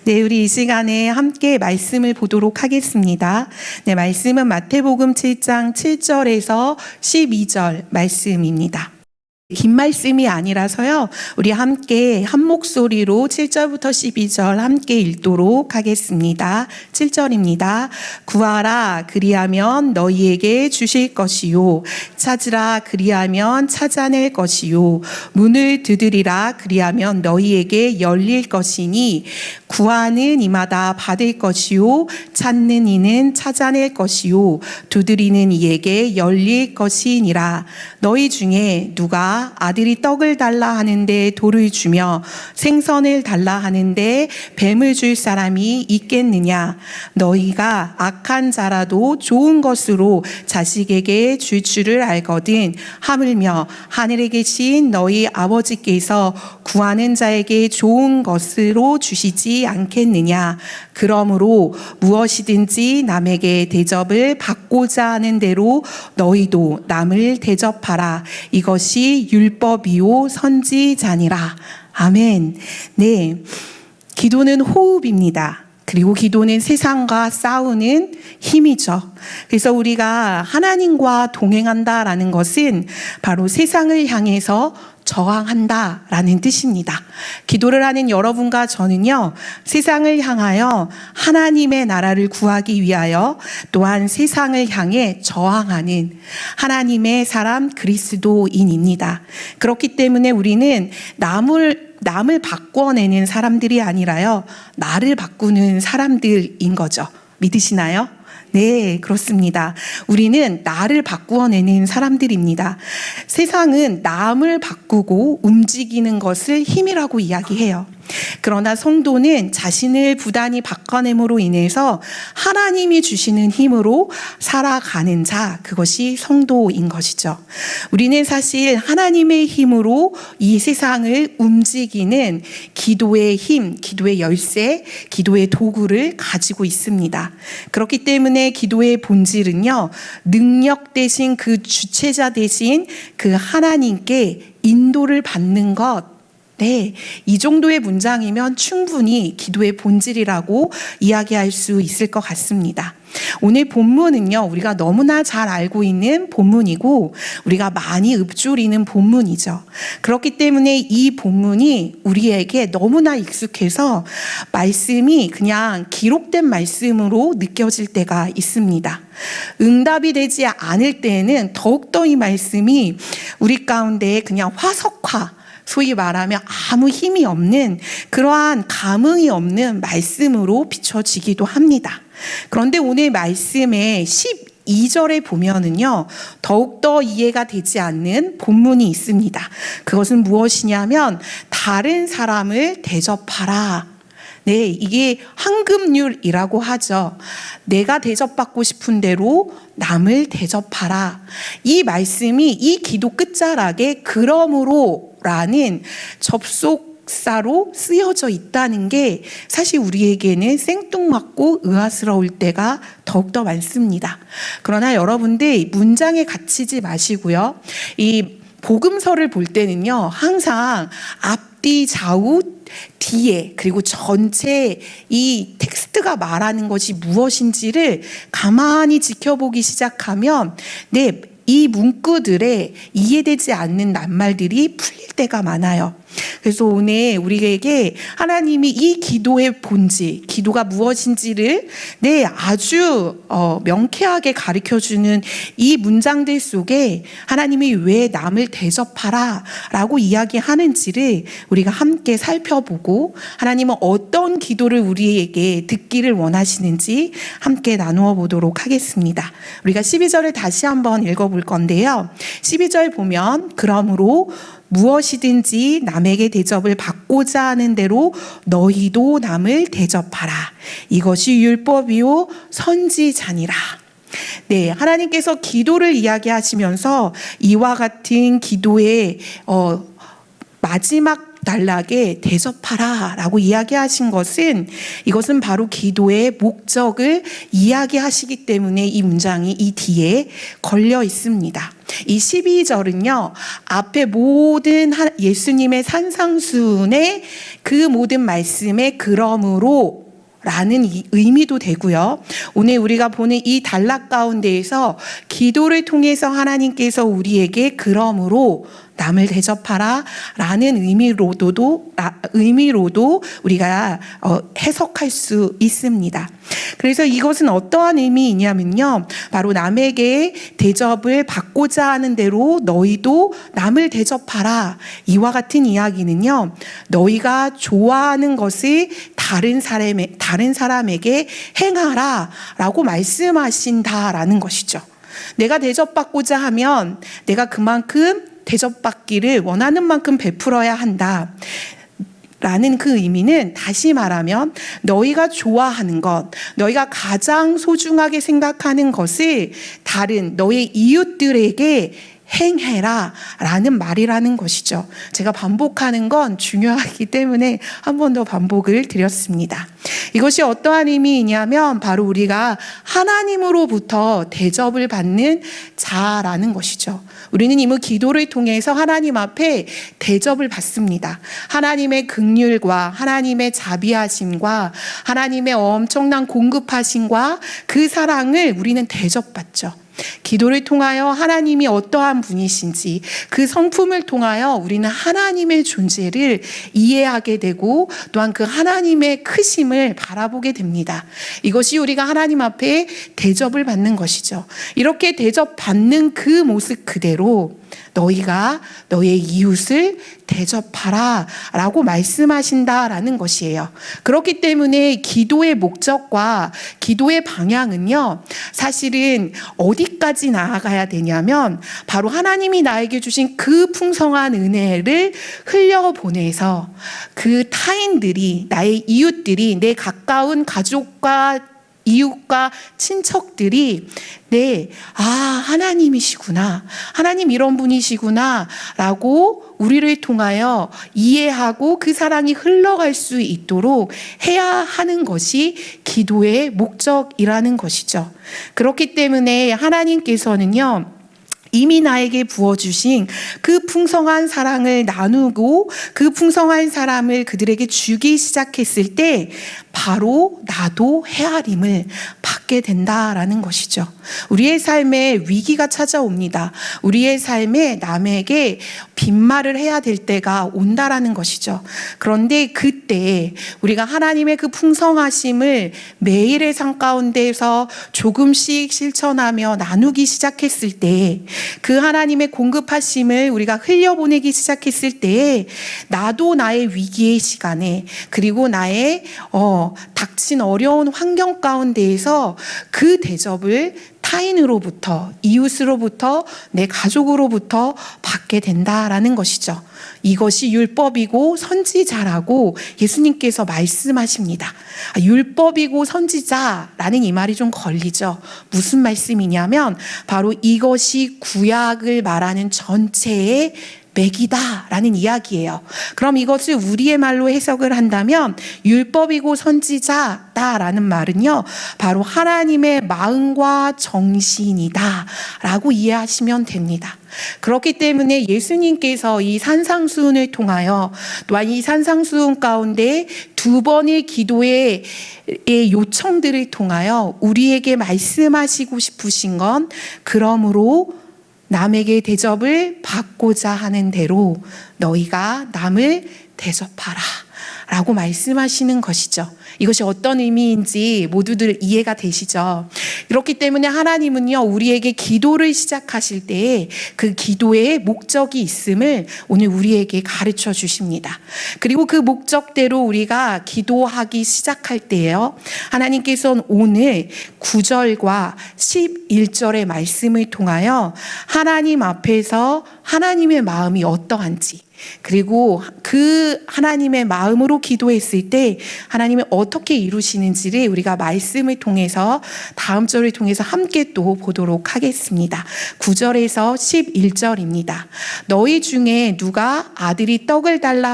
네, 우리 이 시간에 함께 말씀을 보도록 하겠습니다. 네, 말씀은 마태복음 7장 7절에서 12절 말씀입니다. 긴 말씀이 아니라서요, 우리 함께 한 목소리로 7절부터 12절 함께 읽도록 하겠습니다. 7절입니다. 구하라, 그리하면 너희에게 주실 것이요. 찾으라, 그리하면 찾아낼 것이요. 문을 두드리라, 그리하면 너희에게 열릴 것이니 구하는 이마다 받을 것이요. 찾는 이는 찾아낼 것이요. 두드리는 이에게 열릴 것이니라. 너희 중에 누가 아들이 떡을 달라 하는데 돌을 주며 생선을 달라 하는데 뱀을 줄 사람이 있겠느냐? 너희가 악한 자라도 좋은 것으로 자식에게 줄 줄을 알거든 하물며 하늘에 계신 너희 아버지께서 구하는 자에게 좋은 것으로 주시지 않겠느냐? 그러므로 무엇이든지 남에게 대접을 받고자 하는 대로 너희도 남을 대접하라. 이것이 율법이요 선지자니라. 아멘. 네, 기도는 호흡입니다. 그리고 기도는 세상과 싸우는 힘이죠. 그래서 우리가 하나님과 동행한다라는 것은 바로 세상을 향해서 저항한다라는 뜻입니다. 기도를 하는 여러분과 저는요, 세상을 향하여 하나님의 나라를 구하기 위하여 또한 세상을 향해 저항하는 하나님의 사람 그리스도인입니다. 그렇기 때문에 우리는 남을 바꿔내는 사람들이 아니라요, 나를 바꾸는 사람들인 거죠. 믿으시나요? 네, 그렇습니다. 우리는 나를 바꾸어내는 사람들입니다. 세상은 남을 바꾸고 움직이는 것을 힘이라고 이야기해요. 그러나 성도는 자신을 부단히 바꿔냄으로 인해서 하나님이 주시는 힘으로 살아가는 자, 그것이 성도인 것이죠. 우리는 사실 하나님의 힘으로 이 세상을 움직이는 기도의 힘, 기도의 열쇠, 기도의 도구를 가지고 있습니다. 그렇기 때문에 기도의 본질은요, 능력 대신 그 주체자 대신 그 하나님께 인도를 받는 것, 네, 이 정도의 문장이면 충분히 기도의 본질이라고 이야기할 수 있을 것 같습니다. 오늘 본문은요, 우리가 너무나 잘 알고 있는 본문이고 우리가 많이 읊조리는 본문이죠. 그렇기 때문에 이 본문이 우리에게 너무나 익숙해서 말씀이 그냥 기록된 말씀으로 느껴질 때가 있습니다. 응답이 되지 않을 때에는 더욱더 이 말씀이 우리 가운데 그냥 화석화, 소위 말하면 아무 힘이 없는 그러한 감흥이 없는 말씀으로 비춰지기도 합니다. 그런데 오늘 말씀의 12절에 보면은요, 더욱더 이해가 되지 않는 본문이 있습니다. 그것은 무엇이냐면 다른 사람을 대접하라. 네, 이게 황금률이라고 하죠. 내가 대접받고 싶은 대로 남을 대접하라. 이 말씀이 이 기도 끝자락에 그러므로 라는 접속사로 쓰여져 있다는 게 사실 우리에게는 생뚱맞고 의아스러울 때가 더욱더 많습니다. 그러나 여러분들 문장에 갇히지 마시고요. 이 복음서를 볼 때는요, 항상 앞뒤 좌우 뒤에 그리고 전체 이 텍스트가 말하는 것이 무엇인지를 가만히 지켜보기 시작하면 이 문구들에 이해되지 않는 낱말들이 풀릴 때가 많아요. 그래서 오늘 우리에게 하나님이 이 기도의 본질, 기도가 무엇인지를 아주 명쾌하게 가르쳐주는 이 문장들 속에 하나님이 왜 남을 대접하라 라고 이야기하는지를 우리가 함께 살펴보고 하나님은 어떤 기도를 우리에게 듣기를 원하시는지 함께 나누어 보도록 하겠습니다. 우리가 12절을 다시 한번 읽어볼 건데요. 12절 보면 그러므로 무엇이든지 남에게 대접을 받고자 하는 대로 너희도 남을 대접하라. 이것이 율법이요 선지자니라. 네, 하나님께서 기도를 이야기하시면서 이와 같은 기도의 마지막 날라게 대접하라 라고 이야기하신 것은, 이것은 바로 기도의 목적을 이야기하시기 때문에 이 문장이 이 뒤에 걸려 있습니다. 이 12절은요, 앞에 모든 예수님의 산상수훈의 그 모든 말씀에 그러므로 라는 의미도 되고요. 오늘 우리가 보는 이 단락 가운데에서 기도를 통해서 하나님께서 우리에게 그러므로 남을 대접하라 라는 의미로도 우리가 해석할 수 있습니다. 그래서 이것은 어떠한 의미이냐면요, 바로 남에게 대접을 받고자 하는 대로 너희도 남을 대접하라, 이와 같은 이야기는요, 너희가 좋아하는 것을 다른 사람에게 행하라 라고 말씀하신다라는 것이죠. 내가 대접받고자 하면 내가 그만큼 대접받기를 원하는 만큼 베풀어야 한다 라는 그 의미는, 다시 말하면 너희가 좋아하는 것, 너희가 가장 소중하게 생각하는 것을 다른 너의 이웃들에게 행해라 라는 말이라는 것이죠. 제가 반복하는 건 중요하기 때문에 한 번 더 반복을 드렸습니다. 이것이 어떠한 의미이냐면 바로 우리가 하나님으로부터 대접을 받는 자라는 것이죠. 우리는 이미 기도를 통해서 하나님 앞에 대접을 받습니다. 하나님의 긍휼과 하나님의 자비하심과 하나님의 엄청난 공급하심과 그 사랑을 우리는 대접받죠. 기도를 통하여 하나님이 어떠한 분이신지, 그 성품을 통하여 우리는 하나님의 존재를 이해하게 되고 또한 그 하나님의 크심을 바라보게 됩니다. 이것이 우리가 하나님 앞에 대접을 받는 것이죠. 이렇게 대접받는 그 모습 그대로 너희가 너의 이웃을 대접하라 라고 말씀하신다라는 것이에요. 그렇기 때문에 기도의 목적과 기도의 방향은요, 사실은 어디까지 나아가야 되냐면 바로 하나님이 나에게 주신 그 풍성한 은혜를 흘려보내서 그 타인들이, 나의 이웃들이, 내 가까운 가족과 이웃과 친척들이 하나님이시구나, 하나님 이런 분이시구나 라고 우리를 통하여 이해하고 그 사랑이 흘러갈 수 있도록 해야 하는 것이 기도의 목적이라는 것이죠. 그렇기 때문에 하나님께서는요, 이미 나에게 부어주신 그 풍성한 사랑을 나누고 그 풍성한 사랑을 그들에게 주기 시작했을 때 바로 나도 헤아림을 받게 된다라는 것이죠. 우리의 삶에 위기가 찾아옵니다. 우리의 삶에 남에게 빈말을 해야 될 때가 온다라는 것이죠. 그런데 그때 우리가 하나님의 그 풍성하심을 매일의 삶 가운데에서 조금씩 실천하며 나누기 시작했을 때, 그 하나님의 공급하심을 우리가 흘려보내기 시작했을 때 나도 나의 위기의 시간에, 그리고 나의 닥친 어려운 환경 가운데에서 그 대접을 타인으로부터, 이웃으로부터, 내 가족으로부터 받게 된다라는 것이죠. 이것이 율법이고 선지자라고 예수님께서 말씀하십니다. 율법이고 선지자라는 이 말이 좀 걸리죠. 무슨 말씀이냐면 바로 이것이 구약을 말하는 전체의 맥이다라는 이야기예요. 그럼 이것을 우리의 말로 해석을 한다면 율법이고 선지자다라는 말은요, 바로 하나님의 마음과 정신이다라고 이해하시면 됩니다. 그렇기 때문에 예수님께서 이 산상수훈을 통하여, 또한 이 산상수훈 가운데 두 번의 기도의 요청들을 통하여 우리에게 말씀하시고 싶으신 건, 그러므로 남에게 대접을 받고자 하는 대로 너희가 남을 대접하라 라고 말씀하시는 것이죠. 이것이 어떤 의미인지 모두들 이해가 되시죠? 그렇기 때문에 하나님은요, 우리에게 기도를 시작하실 때에 그 기도의 목적이 있음을 오늘 우리에게 가르쳐 주십니다. 그리고 그 목적대로 우리가 기도하기 시작할 때에요, 하나님께서는 오늘 9절과 11절의 말씀을 통하여 하나님 앞에서 하나님의 마음이 어떠한지, 그리고 그 하나님의 마음으로 기도했을 때 하나님이 어떻게 이루시는지를 우리가 말씀을 통해서 다음 절을 통해서 함께 또 보도록 하겠습니다. 9절에서 11절입니다. 너희 중에 누가 아들이 떡을 달라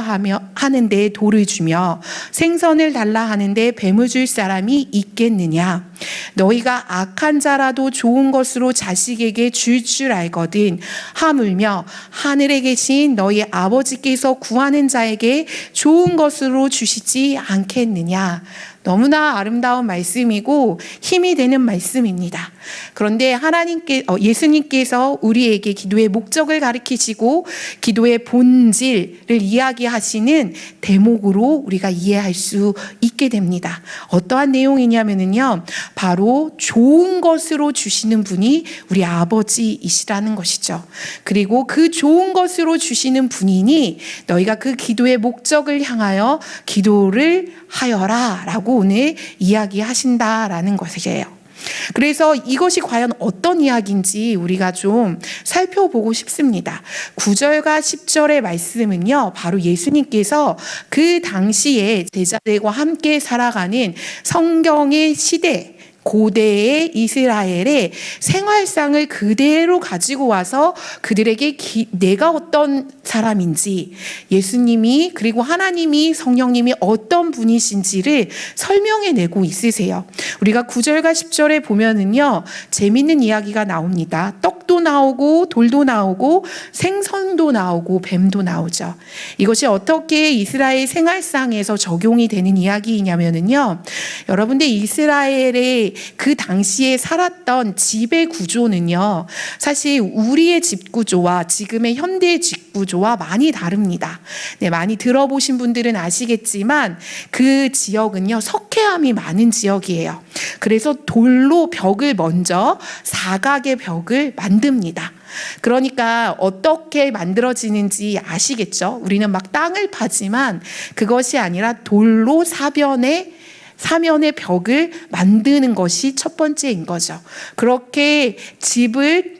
하는데 돌을 주며 생선을 달라 하는데 뱀을 줄 사람이 있겠느냐? 너희가 악한 자라도 좋은 것으로 자식에게 줄 알거든 하물며 하늘에 계신 너희 아버지께서 구하는 자에게 좋은 것으로 주시지 않겠느냐. 너무나 아름다운 말씀이고 힘이 되는 말씀입니다. 그런데 예수님께서 우리에게 기도의 목적을 가르치시고 기도의 본질을 이야기하시는 대목으로 우리가 이해할 수 있게 됩니다. 어떠한 내용이냐면요, 바로 좋은 것으로 주시는 분이 우리 아버지이시라는 것이죠. 그리고 그 좋은 것으로 주시는 분이니 너희가 그 기도의 목적을 향하여 기도를 하여라 라고 오늘 이야기하신다라는 것이에요. 그래서 이것이 과연 어떤 이야기인지 우리가 좀 살펴보고 싶습니다. 9절과 10절의 말씀은요, 바로 예수님께서 그 당시에 제자들과 함께 살아가는 성경의 시대, 고대의 이스라엘의 생활상을 그대로 가지고 와서 그들에게 내가 어떤 사람인지, 예수님이 그리고 하나님이 성령님이 어떤 분이신지를 설명해내고 있으세요. 우리가 9절과 10절에 보면은요, 재밌는 이야기가 나옵니다. 떡도 나오고 돌도 나오고 생선도 나오고 뱀도 나오죠. 이것이 어떻게 이스라엘 생활상에서 적용이 되는 이야기이냐면은요, 여러분들 이스라엘의 그 당시에 살았던 집의 구조는요, 사실 우리의 집 구조와 지금의 현대의 집 구조와 많이 다릅니다. 네, 많이 들어보신 분들은 아시겠지만 그 지역은요, 석회암이 많은 지역이에요. 그래서 돌로 벽을 먼저 사각의 벽을 만듭니다. 그러니까 어떻게 만들어지는지 아시겠죠? 우리는 막 땅을 파지만 그것이 아니라 돌로 사면의 벽을 만드는 것이 첫 번째인 거죠. 그렇게 집을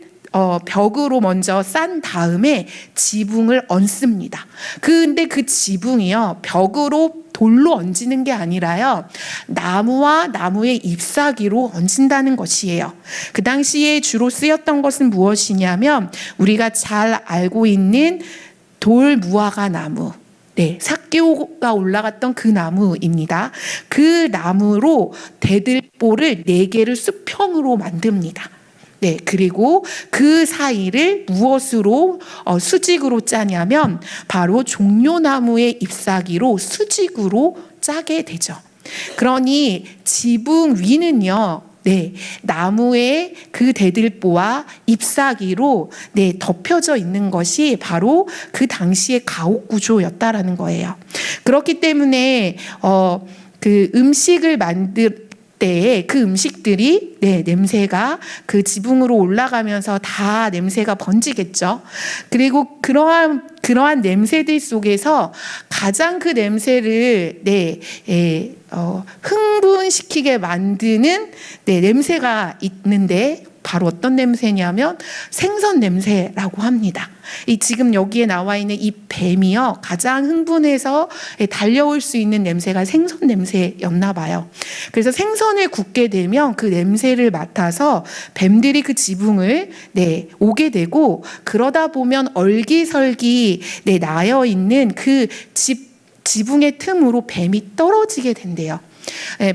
벽으로 먼저 싼 다음에 지붕을 얹습니다. 근데 그 지붕이요, 벽으로 돌로 얹는 게 아니라요, 나무와 나무의 잎사귀로 얹는다는 것이에요. 그 당시에 주로 쓰였던 것은 무엇이냐면 우리가 잘 알고 있는 돌무화과 나무, 네, 삭개오가 올라갔던 그 나무입니다. 그 나무로 대들보를 4개를 수평으로 만듭니다. 네, 그리고 그 사이를 무엇으로 수직으로 짜냐면 바로 종려나무의 잎사귀로 수직으로 짜게 되죠. 그러니 지붕 위는요, 네, 나무의 그 대들보와 잎사귀로 덮여져 있는 것이 바로 그 당시의 가옥 구조였다라는 거예요. 그렇기 때문에 그 음식을 만들 때에 그 음식들이 냄새가 그 지붕으로 올라가면서 다 냄새가 번지겠죠. 그리고 그러한 냄새들 속에서 가장 그 냄새를 흥분시키게 만드는 냄새가 있는데 바로 어떤 냄새냐면 생선 냄새라고 합니다. 지금 여기에 나와 있는 이 뱀이요, 가장 흥분해서 달려올 수 있는 냄새가 생선 냄새였나 봐요. 그래서 생선을 굽게 되면 그 냄새를 맡아서 뱀들이 그 지붕을 오게 되고, 그러다 보면 얼기설기 나여 있는 그 지붕의 틈으로 뱀이 떨어지게 된대요.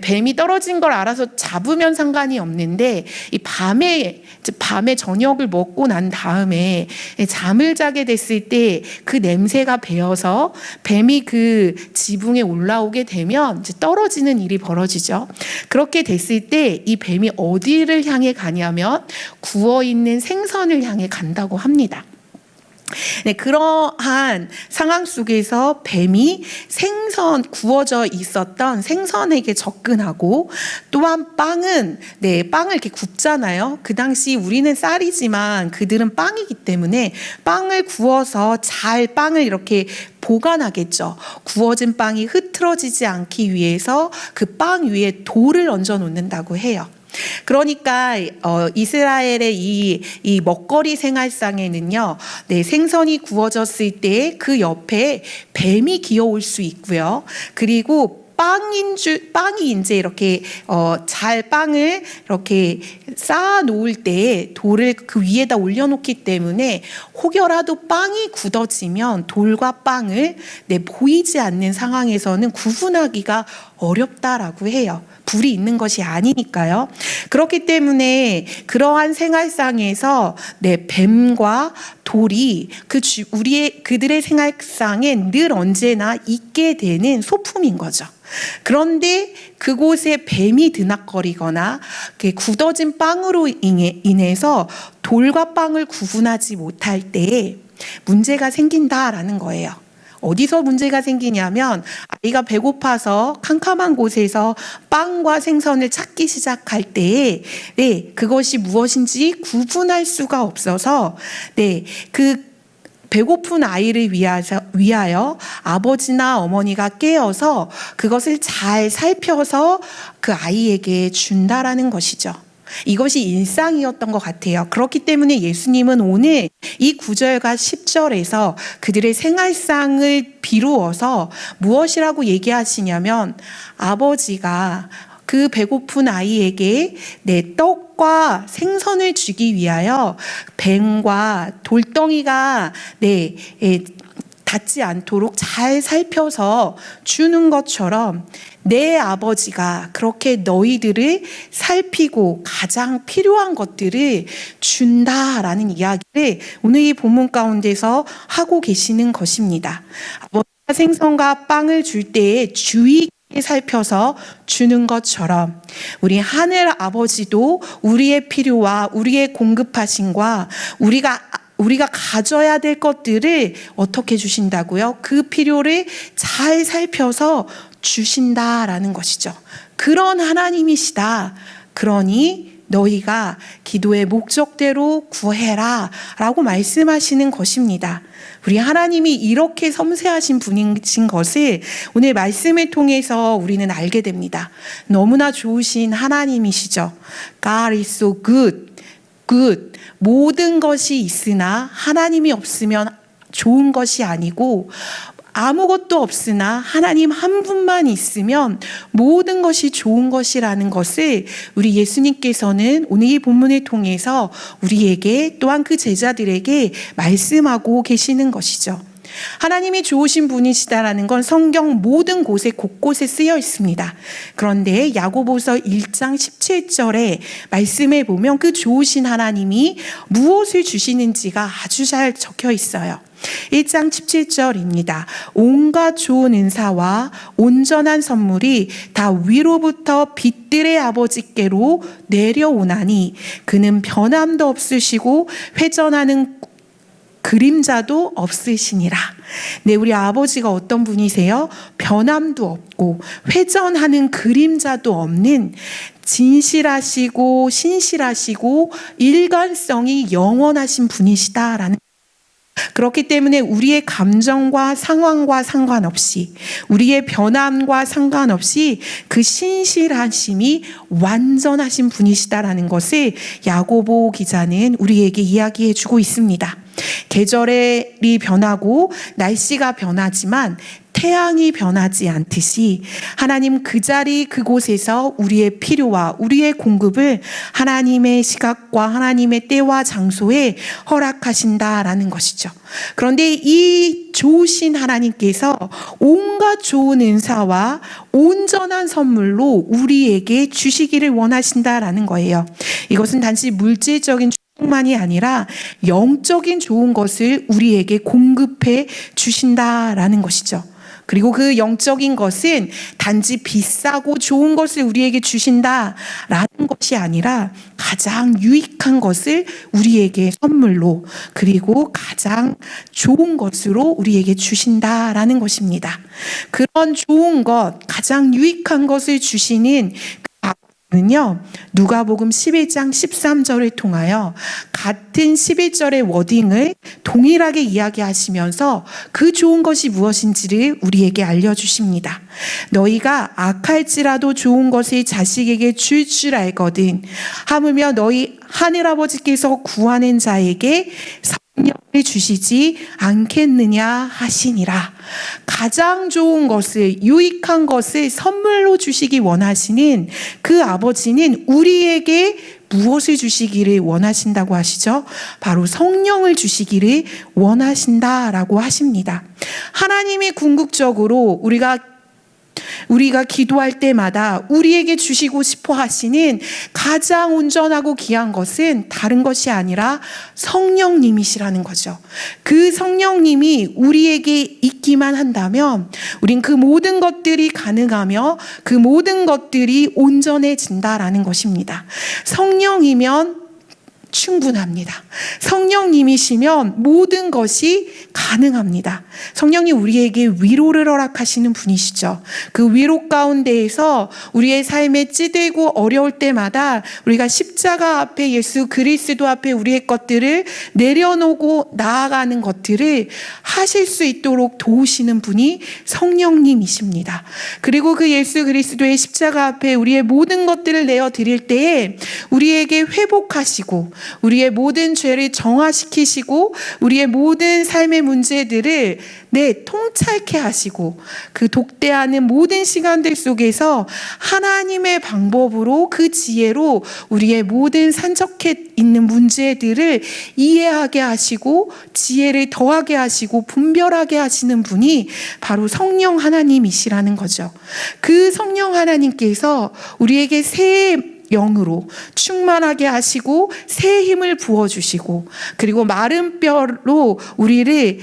뱀이 떨어진 걸 알아서 잡으면 상관이 없는데, 이 밤에 저녁을 먹고 난 다음에 잠을 자게 됐을 때 그 냄새가 배어서 뱀이 그 지붕에 올라오게 되면 이제 떨어지는 일이 벌어지죠. 그렇게 됐을 때 이 뱀이 어디를 향해 가냐면 구워 있는 생선을 향해 간다고 합니다. 네, 그러한 상황 속에서 뱀이 구워져 있었던 생선에게 접근하고, 또한 빵을 이렇게 굽잖아요. 그 당시 우리는 쌀이지만 그들은 빵이기 때문에 빵을 구워서 잘 빵을 이렇게 보관하겠죠. 구워진 빵이 흐트러지지 않기 위해서 그 빵 위에 돌을 얹어 놓는다고 해요. 그러니까 이스라엘의 이 먹거리 생활상에는요, 네, 생선이 구워졌을 때 그 옆에 뱀이 기어올 수 있고요. 그리고 빵이 이제 이렇게 잘 빵을 이렇게 쌓아 놓을 때 돌을 그 위에다 올려놓기 때문에 혹여라도 빵이 굳어지면 돌과 빵을 보이지 않는 상황에서는 구분하기가 어렵다라고 해요. 불이 있는 것이 아니니까요. 그렇기 때문에 그러한 생활상에서 뱀과 돌이 그들의 생활상에 늘 언제나 있게 되는 소품인 거죠. 그런데 그곳에 뱀이 드나거리거나 굳어진 빵으로 인해서 돌과 빵을 구분하지 못할 때 문제가 생긴다라는 거예요. 어디서 문제가 생기냐면 아이가 배고파서 캄캄한 곳에서 빵과 생선을 찾기 시작할 때에 그것이 무엇인지 구분할 수가 없어서 그 배고픈 아이를 위하여 아버지나 어머니가 깨어서 그것을 잘 살펴서 그 아이에게 준다라는 것이죠. 이것이 일상이었던 것 같아요. 그렇기 때문에 예수님은 오늘 이 9절과 10절에서 그들의 생활상을 비루어서 무엇이라고 얘기하시냐면 아버지가 그 배고픈 아이에게 떡과 생선을 주기 위하여 뱀과 돌덩이가 닿지 않도록 잘 살펴서 주는 것처럼 내 아버지가 그렇게 너희들을 살피고 가장 필요한 것들을 준다라는 이야기를 오늘 이 본문 가운데서 하고 계시는 것입니다. 아버지가 생선과 빵을 줄 때에 주의 깊게 살펴서 주는 것처럼 우리 하늘 아버지도 우리의 필요와 우리의 공급하심과 우리가 가져야 될 것들을 어떻게 주신다고요? 그 필요를 잘 살펴서 주신다라는 것이죠. 그런 하나님이시다. 그러니 너희가 기도의 목적대로 구해라 라고 말씀하시는 것입니다. 우리 하나님이 이렇게 섬세하신 분이신 것을 오늘 말씀을 통해서 우리는 알게 됩니다. 너무나 좋으신 하나님이시죠. God is so good. 모든 것이 있으나 하나님이 없으면 좋은 것이 아니고 아무것도 없으나 하나님 한 분만 있으면 모든 것이 좋은 것이라는 것을 우리 예수님께서는 오늘 이 본문을 통해서 우리에게 또한 그 제자들에게 말씀하고 계시는 것이죠. 하나님이 좋으신 분이시다라는 건 성경 모든 곳에 곳곳에 쓰여 있습니다. 그런데 야고보서 1장 17절에 말씀해 보면 그 좋으신 하나님이 무엇을 주시는지가 아주 잘 적혀 있어요. 1장 17절입니다. 온갖 좋은 은사와 온전한 선물이 다 위로부터 빛들의 아버지께로 내려오나니 그는 변함도 없으시고 회전하는 그림자도 없으시니라. 네, 우리 아버지가 어떤 분이세요? 변함도 없고 회전하는 그림자도 없는 진실하시고 신실하시고 일관성이 영원하신 분이시다라는. 그렇기 때문에 우리의 감정과 상황과 상관없이 우리의 변함과 상관없이 그 신실하심이 완전하신 분이시다라는 것을 야고보 기자는 우리에게 이야기해 주고 있습니다. 계절이 변하고 날씨가 변하지만 태양이 변하지 않듯이 하나님 그 자리 그곳에서 우리의 필요와 우리의 공급을 하나님의 시각과 하나님의 때와 장소에 허락하신다라는 것이죠. 그런데 이 좋으신 하나님께서 온갖 좋은 은사와 온전한 선물로 우리에게 주시기를 원하신다라는 거예요. 이것은 단지 물질적인 뿐만이 아니라 영적인 좋은 것을 우리에게 공급해 주신다라는 것이죠. 그리고 그 영적인 것은 단지 비싸고 좋은 것을 우리에게 주신다라는 것이 아니라 가장 유익한 것을 우리에게 선물로 그리고 가장 좋은 것으로 우리에게 주신다라는 것입니다. 그런 좋은 것, 가장 유익한 것을 주시는 는요, 누가복음 11장 13절을 통하여 같은 11절의 워딩을 동일하게 이야기하시면서 그 좋은 것이 무엇인지를 우리에게 알려주십니다. 너희가 악할지라도 좋은 것을 자식에게 줄 줄 알거든 하물며 너희 하늘아버지께서 구하는 자에게 성령을 주시지 않겠느냐 하시니라. 가장 좋은 것을, 유익한 것을 선물로 주시기 원하시는 그 아버지는 우리에게 무엇을 주시기를 원하신다고 하시죠? 바로 성령을 주시기를 원하신다라고 하십니다. 하나님이 궁극적으로 우리가 기도할 때마다 우리에게 주시고 싶어 하시는 가장 온전하고 귀한 것은 다른 것이 아니라 성령님이시라는 거죠. 그 성령님이 우리에게 있기만 한다면 우린 그 모든 것들이 가능하며 그 모든 것들이 온전해진다라는 것입니다. 성령이면 충분합니다. 성령님이시면 모든 것이 가능합니다. 성령이 우리에게 위로를 허락하시는 분이시죠. 그 위로 가운데에서 우리의 삶에 찌들고 어려울 때마다 우리가 십자가 앞에 예수 그리스도 앞에 우리의 것들을 내려놓고 나아가는 것들을 하실 수 있도록 도우시는 분이 성령님이십니다. 그리고 그 예수 그리스도의 십자가 앞에 우리의 모든 것들을 내어드릴 때에 우리에게 회복하시고 우리의 모든 죄를 정화시키시고 우리의 모든 삶의 문제들을 통찰케 하시고 그 독대하는 모든 시간들 속에서 하나님의 방법으로 그 지혜로 우리의 모든 산적해 있는 문제들을 이해하게 하시고 지혜를 더하게 하시고 분별하게 하시는 분이 바로 성령 하나님이시라는 거죠. 그 성령 하나님께서 우리에게 새 영으로 충만하게 하시고 새 힘을 부어주시고 그리고 마른 뼈로 우리를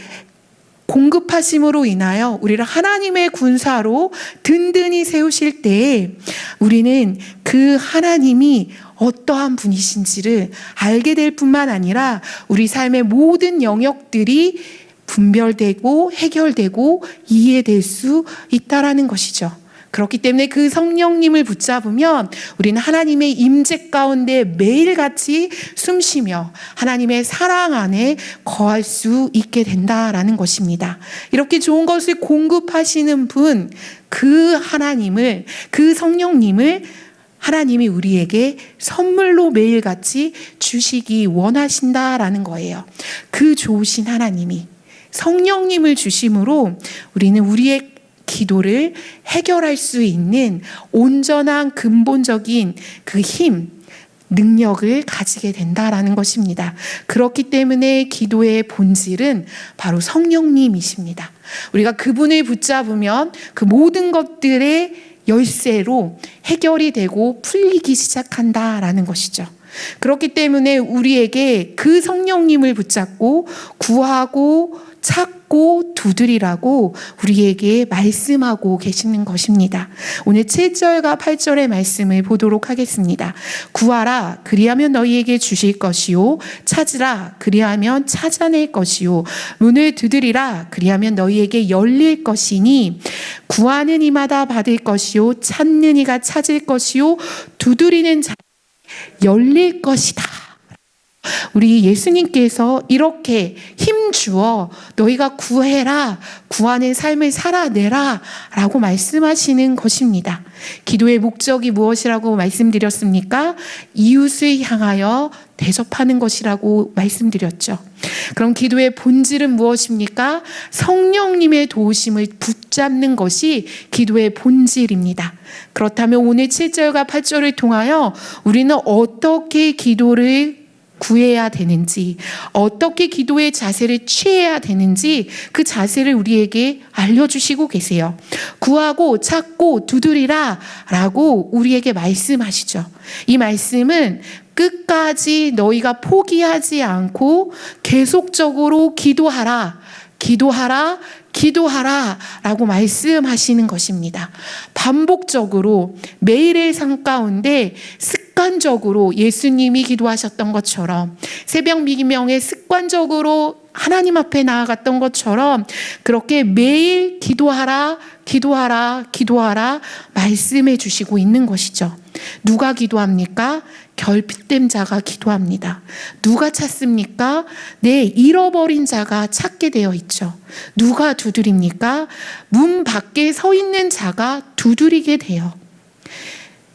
공급하심으로 인하여 우리를 하나님의 군사로 든든히 세우실 때에 우리는 그 하나님이 어떠한 분이신지를 알게 될 뿐만 아니라 우리 삶의 모든 영역들이 분별되고 해결되고 이해될 수 있다라는 것이죠. 그렇기 때문에 그 성령님을 붙잡으면 우리는 하나님의 임재 가운데 매일같이 숨쉬며 하나님의 사랑 안에 거할 수 있게 된다라는 것입니다. 이렇게 좋은 것을 공급하시는 분, 그 하나님을, 그 성령님을 하나님이 우리에게 선물로 매일같이 주시기 원하신다라는 거예요. 그 좋으신 하나님이 성령님을 주심으로 우리는 우리의 기도를 해결할 수 있는 온전한 근본적인 그 힘, 능력을 가지게 된다라는 것입니다. 그렇기 때문에 기도의 본질은 바로 성령님이십니다. 우리가 그분을 붙잡으면 그 모든 것들의 열쇠로 해결이 되고 풀리기 시작한다라는 것이죠. 그렇기 때문에 우리에게 그 성령님을 붙잡고 구하고 찾고 두드리라고 우리에게 말씀하고 계시는 것입니다. 오늘 7절과 8절의 말씀을 보도록 하겠습니다. 구하라 그리하면 너희에게 주실 것이요 찾으라 그리하면 찾아낼 것이요 문을 두드리라 그리하면 너희에게 열릴 것이니 구하는 이마다 받을 것이요 찾는 이가 찾을 것이요 두드리는 자 열릴 것이다. 우리 예수님께서 이렇게 힘주어 너희가 구해라, 구하는 삶을 살아내라 라고 말씀하시는 것입니다. 기도의 목적이 무엇이라고 말씀드렸습니까? 이웃을 향하여 대접하는 것이라고 말씀드렸죠. 그럼 기도의 본질은 무엇입니까? 성령님의 도우심을 붙잡는 것이 기도의 본질입니다. 그렇다면 오늘 7절과 8절을 통하여 우리는 어떻게 기도를 구해야 되는지, 어떻게 기도의 자세를 취해야 되는지 그 자세를 우리에게 알려주시고 계세요. 구하고 찾고 두드리라 라고 우리에게 말씀하시죠. 이 말씀은 끝까지 너희가 포기하지 않고 계속적으로 기도하라 라고 말씀하시는 것입니다. 반복적으로 매일의 삶 가운데 습관적으로 예수님이 기도하셨던 것처럼 새벽 미명에 습관적으로 하나님 앞에 나아갔던 것처럼 그렇게 매일 기도하라 기도하라, 기도하라 말씀해 주시고 있는 것이죠. 누가 기도합니까? 결핍된 자가 기도합니다. 누가 찾습니까? 네, 잃어버린 자가 찾게 되어 있죠. 누가 두드립니까? 문 밖에 서 있는 자가 두드리게 돼요.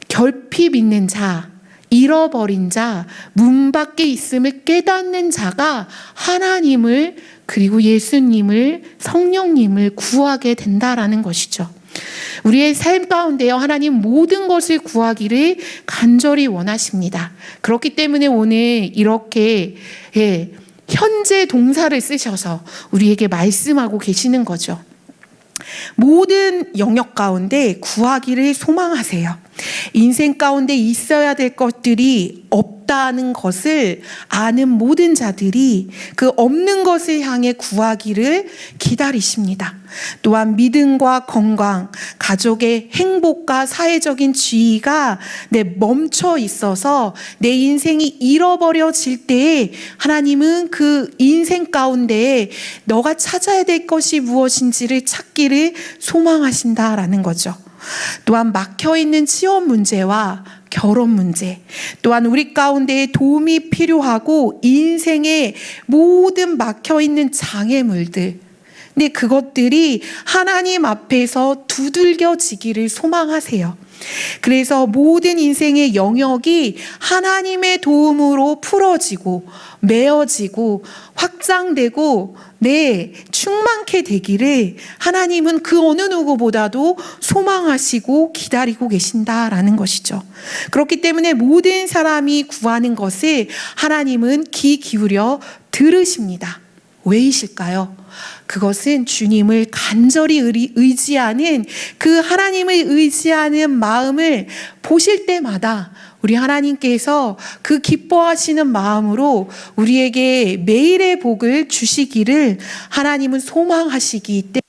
결핍 있는 자, 잃어버린 자, 문 밖에 있음을 깨닫는 자가 하나님을, 그리고 예수님을, 성령님을 구하게 된다라는 것이죠. 우리의 삶 가운데요, 하나님 모든 것을 구하기를 간절히 원하십니다. 그렇기 때문에 오늘 이렇게 현재 동사를 쓰셔서 우리에게 말씀하고 계시는 거죠. 모든 영역 가운데 구하기를 소망하세요. 인생 가운데 있어야 될 것들이 없다는 것을 아는 모든 자들이 그 없는 것을 향해 구하기를 기다리십니다. 또한 믿음과 건강, 가족의 행복과 사회적인 지위가 멈춰 있어서 내 인생이 잃어버려질 때에 하나님은 그 인생 가운데 너가 찾아야 될 것이 무엇인지를 찾기를 소망하신다라는 거죠. 또한 막혀있는 취업 문제와 결혼 문제, 또한 우리 가운데 도움이 필요하고 인생의 모든 막혀있는 장애물들, 근데 그것들이 하나님 앞에서 두들겨지기를 소망하세요. 그래서 모든 인생의 영역이 하나님의 도움으로 풀어지고 메어지고 확장되고 충만케 되기를 하나님은 그 어느 누구보다도 소망하시고 기다리고 계신다라는 것이죠. 그렇기 때문에 모든 사람이 구하는 것을 하나님은 귀 기울여 들으십니다. 왜이실까요? 그것은 주님을 간절히 의지하는, 그 하나님을 의지하는 마음을 보실 때마다 우리 하나님께서 그 기뻐하시는 마음으로 우리에게 매일의 복을 주시기를 하나님은 소망하시기 때문에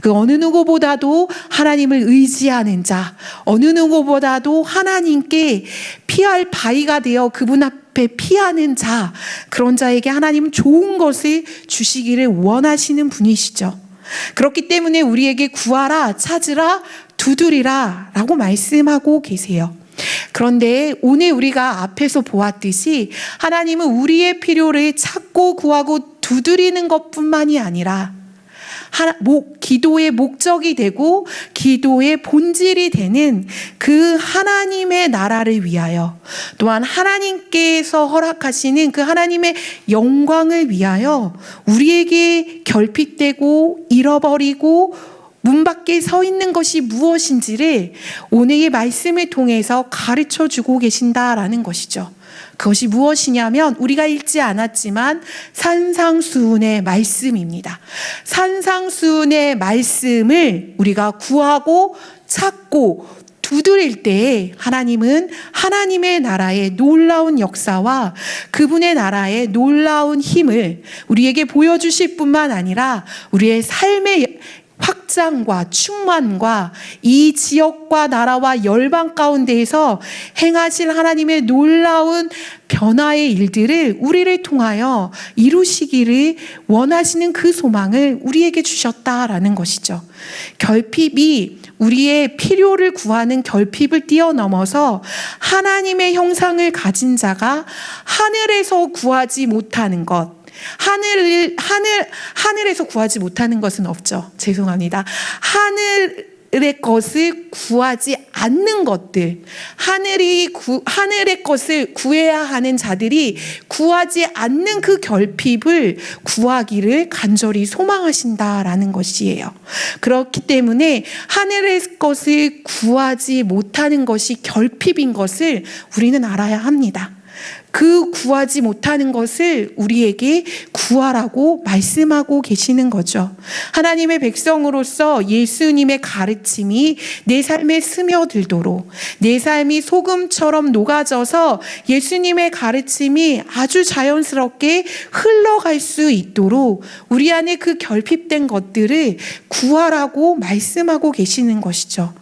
그 어느 누구보다도 하나님을 의지하는 자, 어느 누구보다도 하나님께 피할 바위가 되어 그분 앞에 피하는 자, 그런 자에게 하나님은 좋은 것을 주시기를 원하시는 분이시죠. 그렇기 때문에 우리에게 구하라, 찾으라, 두드리라 라고 말씀하고 계세요. 그런데 오늘 우리가 앞에서 보았듯이 하나님은 우리의 필요를 찾고 구하고 두드리는 것뿐만이 아니라 기도의 목적이 되고 기도의 본질이 되는 그 하나님의 나라를 위하여, 또한 하나님께서 허락하시는 그 하나님의 영광을 위하여 우리에게 결핍되고 잃어버리고 문 밖에 서 있는 것이 무엇인지를 오늘의 말씀을 통해서 가르쳐 주고 계신다라는 것이죠. 그것이 무엇이냐면 우리가 읽지 않았지만 산상수훈의 말씀입니다. 산상수훈의 말씀을 우리가 구하고 찾고 두드릴 때에 하나님은 하나님의 나라의 놀라운 역사와 그분의 나라의 놀라운 힘을 우리에게 보여주실 뿐만 아니라 우리의 삶의 확장과 충만과 이 지역과 나라와 열방 가운데에서 행하실 하나님의 놀라운 변화의 일들을 우리를 통하여 이루시기를 원하시는 그 소망을 우리에게 주셨다라는 것이죠. 결핍이 우리의 필요를 구하는 결핍을 뛰어넘어서 하나님의 형상을 가진 자가 하늘에서 구하지 못하는 것, 하늘에서 구하지 못하는 것은 없죠. 죄송합니다. 하늘의 것을 구하지 않는 것들, 하늘의 것을 구해야 하는 자들이 구하지 않는 그 결핍을 구하기를 간절히 소망하신다라는 것이에요. 그렇기 때문에 하늘의 것을 구하지 못하는 것이 결핍인 것을 우리는 알아야 합니다. 그 구하지 못하는 것을 우리에게 구하라고 말씀하고 계시는 거죠. 하나님의 백성으로서 예수님의 가르침이 내 삶에 스며들도록, 내 삶이 소금처럼 녹아져서 예수님의 가르침이 아주 자연스럽게 흘러갈 수 있도록 우리 안에 그 결핍된 것들을 구하라고 말씀하고 계시는 것이죠.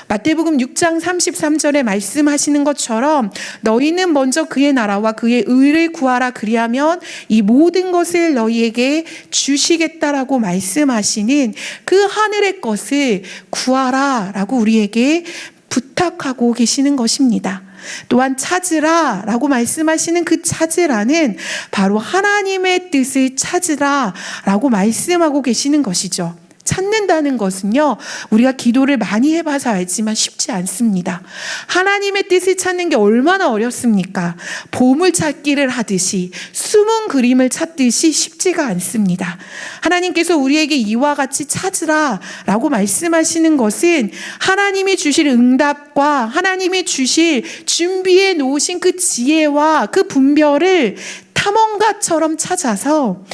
마태복음 6장 33절에 말씀하시는 것처럼 너희는 먼저 그의 나라와 그의 의를 구하라 그리하면 이 모든 것을 너희에게 주시겠다라고 말씀하시는 그 하늘의 것을 구하라라고 우리에게 부탁하고 계시는 것입니다. 또한 찾으라 라고 말씀하시는 그 찾으라는 바로 하나님의 뜻을 찾으라 라고 말씀하고 계시는 것이죠. 찾는다는 것은요, 우리가 기도를 많이 해봐서 알지만 쉽지 않습니다. 하나님의 뜻을 찾는 게 얼마나 어렵습니까? 보물찾기를 하듯이, 숨은 그림을 찾듯이 쉽지가 않습니다. 하나님께서 우리에게 이와 같이 찾으라 라고 말씀하시는 것은 하나님이 주실 응답과 하나님이 주실 준비해 놓으신 그 지혜와 그 분별을 탐험가처럼 찾아서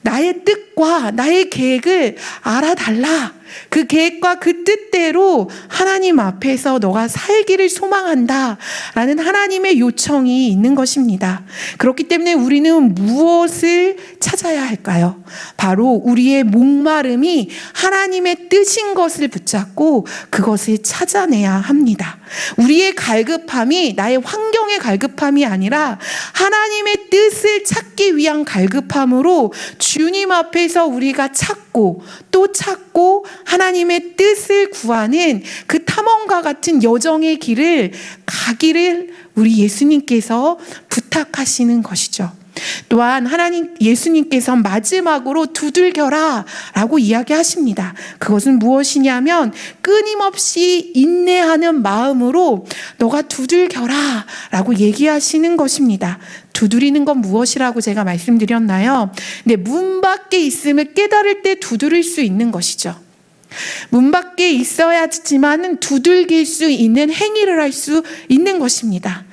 나의 뜻과 나의 계획을 알아달라. 그 계획과 그 뜻대로 하나님 앞에서 너가 살기를 소망한다 라는 하나님의 요청이 있는 것입니다. 그렇기 때문에 우리는 무엇을 찾아야 할까요? 바로 우리의 목마름이 하나님의 뜻인 것을 붙잡고 그것을 찾아내야 합니다. 우리의 갈급함이 나의 환경의 갈급함이 아니라 하나님의 뜻을 찾기 위한 갈급함으로 주님 앞에서 우리가 찾고 또 찾고 하나님의 뜻을 구하는 그 탐험과 같은 여정의 길을 가기를 우리 예수님께서 부탁하시는 것이죠. 또한 예수님께서 마지막으로 두들겨라 라고 이야기하십니다. 그것은 무엇이냐면 끊임없이 인내하는 마음으로 너가 두들겨라 라고 얘기하시는 것입니다. 두드리는 건 무엇이라고 제가 말씀드렸나요? 네, 문 밖에 있음을 깨달을 때 두드릴 수 있는 것이죠. 문 밖에 있어야지만은 두들길 수 있는 행위를 할 수 있는 것입니다.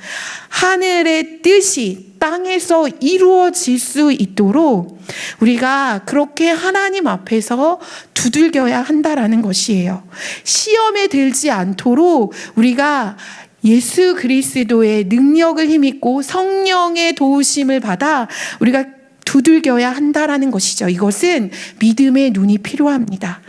하늘의 뜻이 땅에서 이루어질 수 있도록 우리가 그렇게 하나님 앞에서 두들겨야 한다라는 것이에요. 시험에 들지 않도록 우리가 예수 그리스도의 능력을 힘입고 성령의 도우심을 받아 우리가 두들겨야 한다라는 것이죠. 이것은 믿음의 눈이 필요합니다.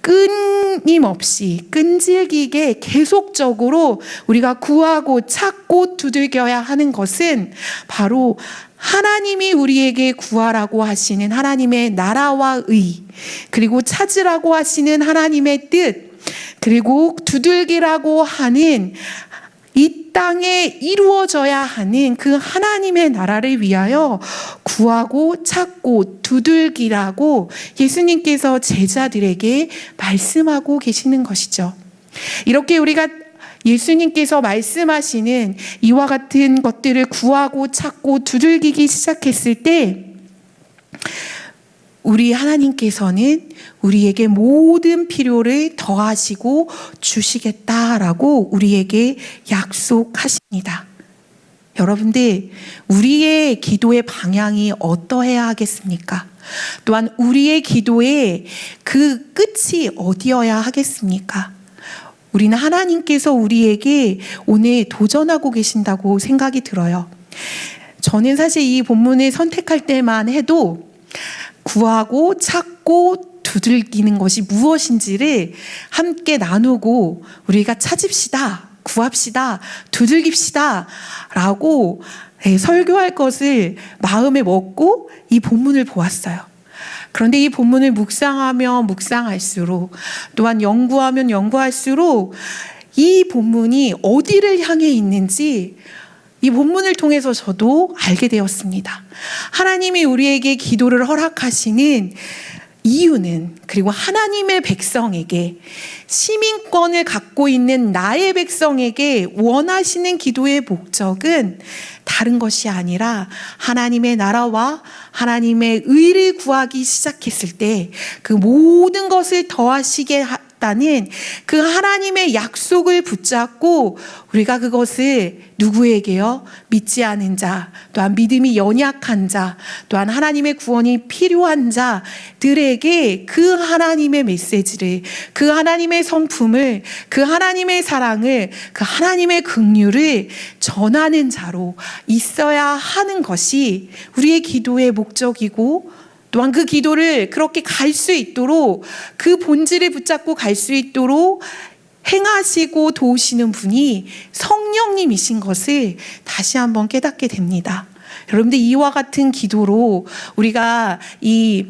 끊임없이 끈질기게 계속적으로 우리가 구하고 찾고 두들겨야 하는 것은 바로 하나님이 우리에게 구하라고 하시는 하나님의 나라와 의, 그리고 찾으라고 하시는 하나님의 뜻, 그리고 두들기라고 하는 이 땅에 이루어져야 하는 그 하나님의 나라를 위하여 구하고 찾고 두들기라고 예수님께서 제자들에게 말씀하고 계시는 것이죠. 이렇게 우리가 예수님께서 말씀하시는 이와 같은 것들을 구하고 찾고 두들기기 시작했을 때 우리 하나님께서는 우리에게 모든 필요를 더하시고 주시겠다라고 우리에게 약속하십니다. 여러분들, 우리의 기도의 방향이 어떠해야 하겠습니까? 또한 우리의 기도의 그 끝이 어디여야 하겠습니까? 우리는 하나님께서 우리에게 오늘 도전하고 계신다고 생각이 들어요. 저는 사실 이 본문을 선택할 때만 해도 구하고 찾고 두들기는 것이 무엇인지를 함께 나누고 우리가 찾읍시다, 구합시다, 두들깁시다 라고 설교할 것을 마음에 먹고 이 본문을 보았어요. 그런데 이 본문을 묵상하면 묵상할수록 또한 연구하면 연구할수록 이 본문이 어디를 향해 있는지 이 본문을 통해서 저도 알게 되었습니다. 하나님이 우리에게 기도를 허락하시는 이유는, 그리고 하나님의 백성에게, 시민권을 갖고 있는 나의 백성에게 원하시는 기도의 목적은 다른 것이 아니라 하나님의 나라와 하나님의 의를 구하기 시작했을 때 그 모든 것을 더하시게 다는 그 하나님의 약속을 붙잡고 우리가 그것을 누구에게요? 믿지 않은 자, 또한 믿음이 연약한 자, 또한 하나님의 구원이 필요한 자들에게 그 하나님의 메시지를, 그 하나님의 성품을, 그 하나님의 사랑을, 그 하나님의 긍휼을 전하는 자로 있어야 하는 것이 우리의 기도의 목적이고, 또한 그 기도를 그렇게 갈 수 있도록, 그 본질을 붙잡고 갈 수 있도록 행하시고 도우시는 분이 성령님이신 것을 다시 한번 깨닫게 됩니다. 여러분들, 이와 같은 기도로 우리가 이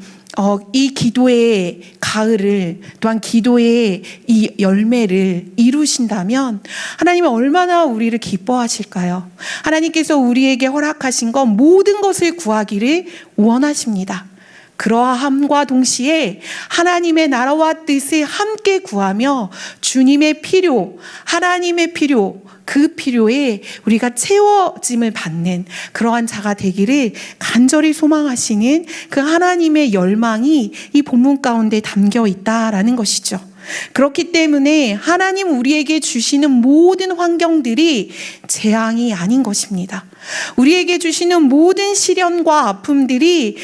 기도의 가을을, 또한 기도의 이 열매를 이루신다면 하나님은 얼마나 우리를 기뻐하실까요? 하나님께서 우리에게 허락하신 것 모든 것을 구하기를 원하십니다. 그러함과 동시에 하나님의 나라와 뜻을 함께 구하며 주님의 필요, 하나님의 필요, 그 필요에 우리가 채워짐을 받는 그러한 자가 되기를 간절히 소망하시는 그 하나님의 열망이 이 본문 가운데 담겨 있다라는 것이죠. 그렇기 때문에 하나님 우리에게 주시는 모든 환경들이 재앙이 아닌 것입니다. 우리에게 주시는 모든 시련과 아픔들이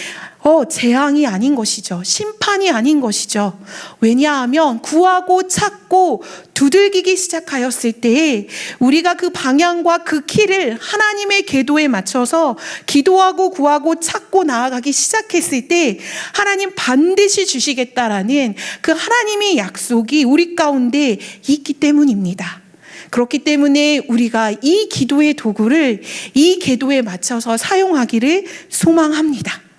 재앙이 아닌 것이죠. 심판이 아닌 것이죠. 왜냐하면 구하고 찾고 두들기기 시작하였을 때에 우리가 그 방향과 그 키를 하나님의 궤도에 맞춰서 기도하고 구하고 찾고 나아가기 시작했을 때 하나님 반드시 주시겠다라는 그 하나님의 약속이 우리 가운데 있기 때문입니다. 그렇기 때문에 우리가 이 기도의 도구를 이 궤도에 맞춰서 사용하기를 소망합니다.